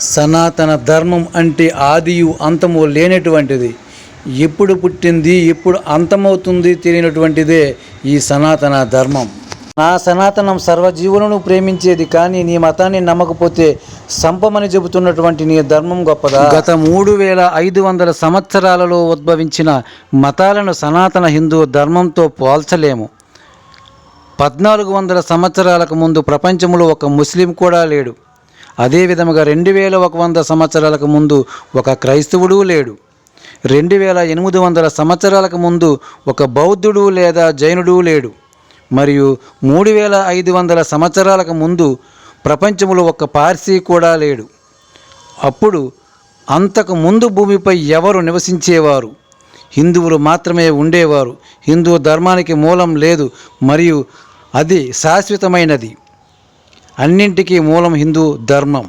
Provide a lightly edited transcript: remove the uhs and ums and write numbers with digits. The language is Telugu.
సనాతన ధర్మం అంటే ఆదియు అంతము లేనటువంటిది. ఎప్పుడు పుట్టింది ఎప్పుడు అంతమవుతుంది తెలియనటువంటిదే ఈ సనాతన ధర్మం. నా సనాతనం సర్వజీవులను ప్రేమించేది, కానీ నీ మతాన్ని నమ్మకపోతే సంపమని చెబుతున్నటువంటి నీ ధర్మం గొప్పదా? గత 3500 సంవత్సరాలలో ఉద్భవించిన మతాలను సనాతన హిందూ ధర్మంతో పోల్చలేము. 1400 సంవత్సరాలకు ముందు ప్రపంచంలో ఒక ముస్లిం కూడా లేడు. అదేవిధంగా 2100 సంవత్సరాలకు ముందు ఒక క్రైస్తవుడు లేడు. 2800 సంవత్సరాలకు ముందు ఒక బౌద్ధుడు లేదా జైనుడు లేడు. మరియు 3500 సంవత్సరాలకు ముందు ప్రపంచంలో ఒక పార్సీ కూడా లేడు. అప్పుడు అంతకు ముందు భూమిపై ఎవరు నివసించేవారు? హిందువులు మాత్రమే ఉండేవారు. హిందూ ధర్మానికి మూలం లేదు మరియు అది శాశ్వతమైనది. అన్నింటికీ మూలం హిందూ ధర్మం.